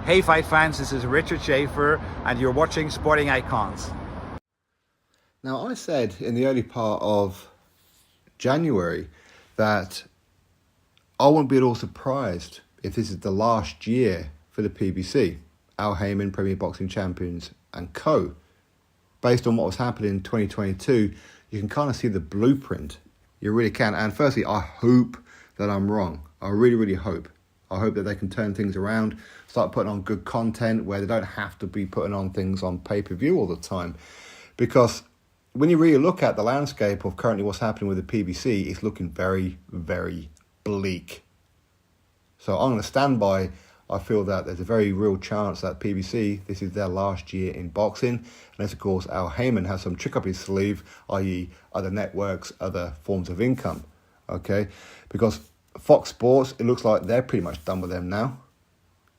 Hey fight fans, this is Richard Schaefer and you're watching Sporting Icons. Now, I said in the early part of January that I wouldn't be at all surprised if this is the last year for the PBC, Al Haymon, Premier Boxing Champions and Co. Based on what was happening in 2022, you can kind of see the blueprint. You really can. And firstly, I hope that I'm wrong. I really, really hope. I hope that they can turn things around, start putting on good content where they don't have to be putting on things on pay-per-view all the time. Because when you really look at the landscape of currently what's happening with the PBC, it's looking very, very bleak. So I'm going to stand by. I feel that there's a very real chance that PBC, this is their last year in boxing. Unless, of course, Al Haymon has some trick up his sleeve, i.e. other networks, other forms of income. Okay? Because Fox Sports, it looks like they're pretty much done with them now.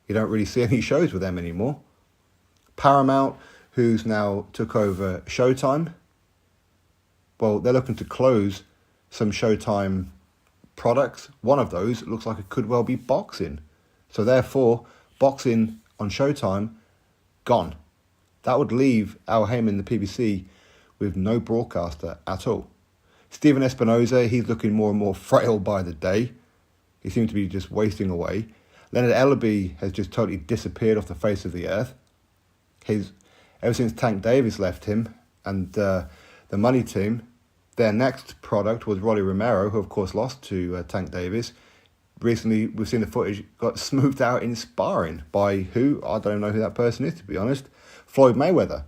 You don't really see any shows with them anymore. Paramount, who's now took over Showtime, well, they're looking to close some Showtime products. One of those looks like it could well be boxing. So therefore, boxing on Showtime, gone. That would leave Al Haymon, the PBC, with no broadcaster at all. Stephen Espinoza, he's looking more and more frail by the day. He seems to be just wasting away. Leonard Ellaby has just totally disappeared off the face of the earth. Ever since Tank Davis left him and the money team, their next product was Rolly Romero, who of course lost to Tank Davis. Recently, we've seen the footage got smoothed out in sparring by who? I don't know who that person is, to be honest. Floyd Mayweather.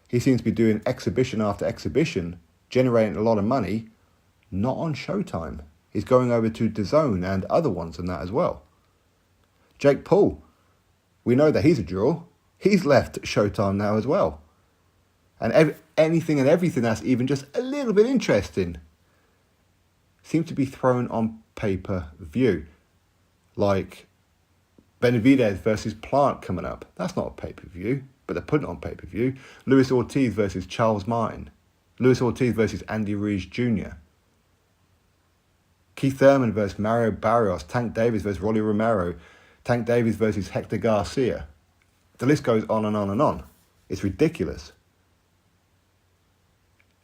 He seems to be doing exhibition after exhibition, generating a lot of money, not on Showtime. He's going over to DAZN and other ones and that as well. Jake Paul, we know that he's a draw. He's left Showtime now as well. And anything and everything that's even just a little bit interesting seems to be thrown on pay-per-view. Like Benavidez versus Plant coming up. That's not a pay-per-view, but they're putting it on pay-per-view. Luis Ortiz versus Charles Martin. Luis Ortiz versus Andy Ruiz Jr. Keith Thurman versus Mario Barrios. Tank Davis versus Rolly Romero. Tank Davis versus Hector Garcia. The list goes on and on and on. It's ridiculous.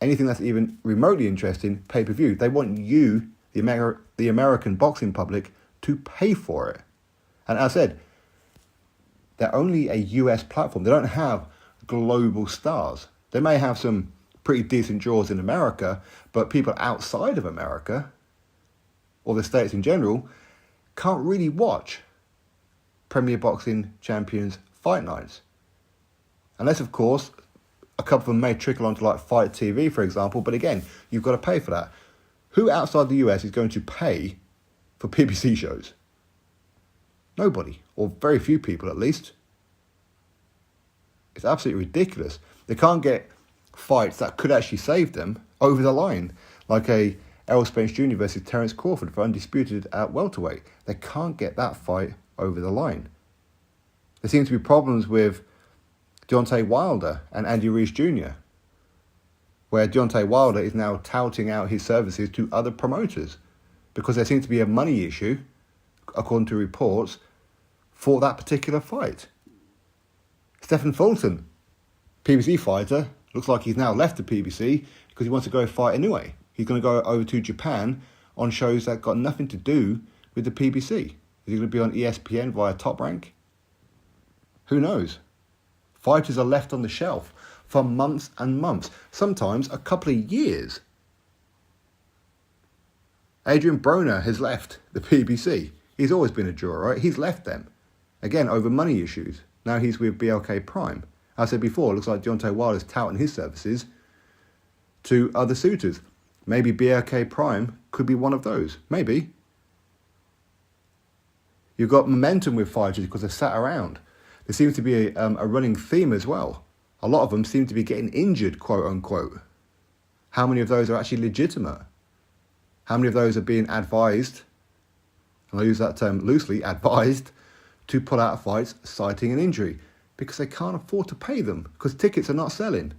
Anything that's even remotely interesting, pay-per-view. They want you, the American boxing public, to pay for it. And as I said, they're only a US platform. They don't have global stars. They may have some pretty decent draws in America, but people outside of America, or the States in general, can't really watch Premier Boxing Champions fight nights. Unless, of course, a couple of them may trickle onto like Fight TV, for example, but again, you've got to pay for that. Who outside the US is going to pay for PBC shows? Nobody, or very few people at least. It's absolutely ridiculous. They can't get fights that could actually save them over the line, like a Errol Spence Jr. versus Terence Crawford for undisputed at welterweight. They can't get that fight over the line. There seems to be problems with Deontay Wilder and Andy Ruiz Jr., where Deontay Wilder is now touting out his services to other promoters because there seems to be a money issue, according to reports, for that particular fight. Stephen Fulton, PBC fighter, looks like he's now left the PBC because he wants to go fight anyway. He's going to go over to Japan on shows that got nothing to do with the PBC. Is he going to be on ESPN via Top Rank? Who knows? Fighters are left on the shelf for months and months, sometimes a couple of years. Adrian Broner has left the PBC. He's always been a draw, right? He's left them. Again, over money issues. Now he's with BLK Prime. As I said before, it looks like Deontay Wilder's touting his services to other suitors. Maybe BLK Prime could be one of those. Maybe. You've got momentum with fighters because they're sat around. There seems to be a running theme as well. A lot of them seem to be getting injured, quote unquote. How many of those are actually legitimate? How many of those are being advised, and I use that term loosely, advised, to pull out of fights citing an injury? Because they can't afford to pay them, because tickets are not selling.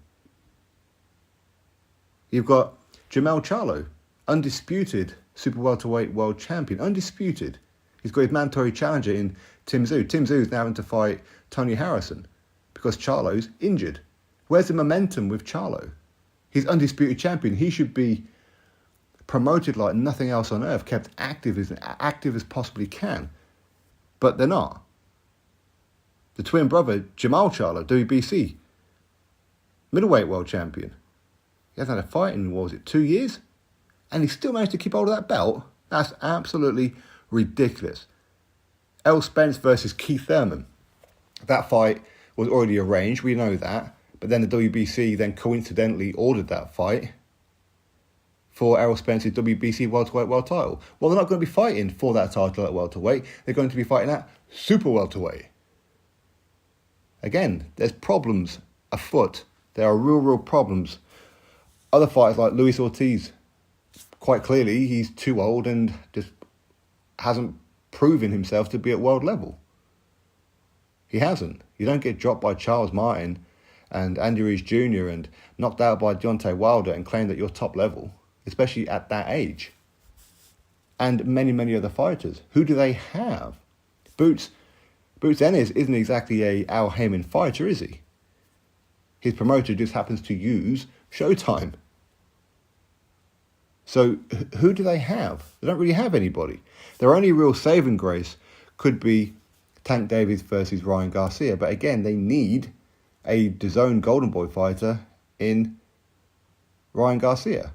You've got Jamel Charlo, undisputed super welterweight world champion, undisputed. He's got his mandatory challenger in Tim Tszyu. Tim Tszyu is now having to fight Tony Harrison because Charlo's injured. Where's the momentum with Charlo? He's undisputed champion. He should be promoted like nothing else on earth, kept active as possibly can. But they're not. The twin brother, Jamal Charlo, WBC, middleweight world champion. He hasn't had a fight in, 2 years? And he still managed to keep hold of that belt? That's absolutely ridiculous. Errol Spence versus Keith Thurman. That fight was already arranged, we know that. But then the WBC then coincidentally ordered that fight for Errol Spence's WBC welterweight world title. Well, they're not going to be fighting for that title at welterweight. They're going to be fighting at super welterweight. Again, there's problems afoot. There are real problems. Other fighters like Luis Ortiz, quite clearly, he's too old and just hasn't proven himself to be at world level. He hasn't. You don't get dropped by Charles Martin and Andy Ruiz Jr. and knocked out by Deontay Wilder and claim that you're top level, especially at that age. And many other fighters. Who do they have? Boots Ennis isn't exactly a Al Heyman fighter, is he? His promoter just happens to use Showtime. So who do they have? They don't really have anybody. Their only real saving grace could be Tank Davis versus Ryan Garcia. But again, they need a DAZN Golden Boy fighter in Ryan Garcia.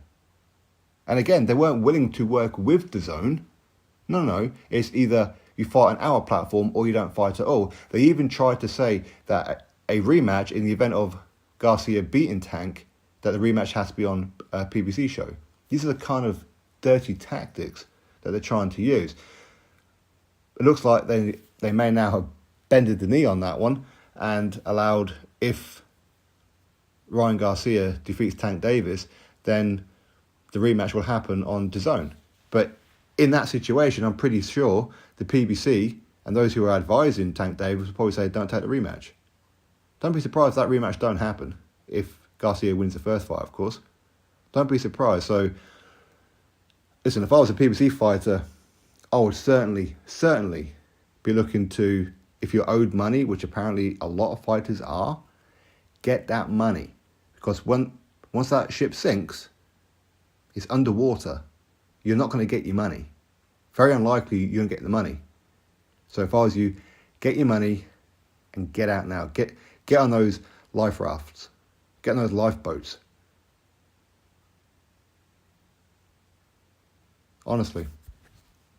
And again, they weren't willing to work with DAZN. No. It's either you fight on our platform or you don't fight at all. They even tried to say that a rematch in the event of Garcia beating Tank, that the rematch has to be on a PBC show. These are the kind of dirty tactics that they're trying to use. It looks like they may now have bended the knee on that one and allowed, if Ryan Garcia defeats Tank Davis, then the rematch will happen on DAZN. But in that situation, I'm pretty sure the PBC and those who are advising Tank Davis will probably say, don't take the rematch. Don't be surprised if that rematch don't happen, if Garcia wins the first fight, of course. Don't be surprised. So, listen, if I was a PBC fighter, I would certainly be looking to, if you're owed money, which apparently a lot of fighters are, get that money. Because once that ship sinks, it's underwater. You're not going to get your money. Very unlikely you're going to get the money. So if I was you, get your money and get out now. Get on those life rafts. Get on those lifeboats. Honestly,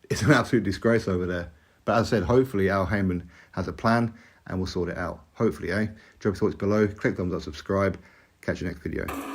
it's an absolute disgrace over there. But as I said, hopefully Al Heyman has a plan and we'll sort it out. Hopefully, Drop your thoughts below, click thumbs up, subscribe. Catch you next video.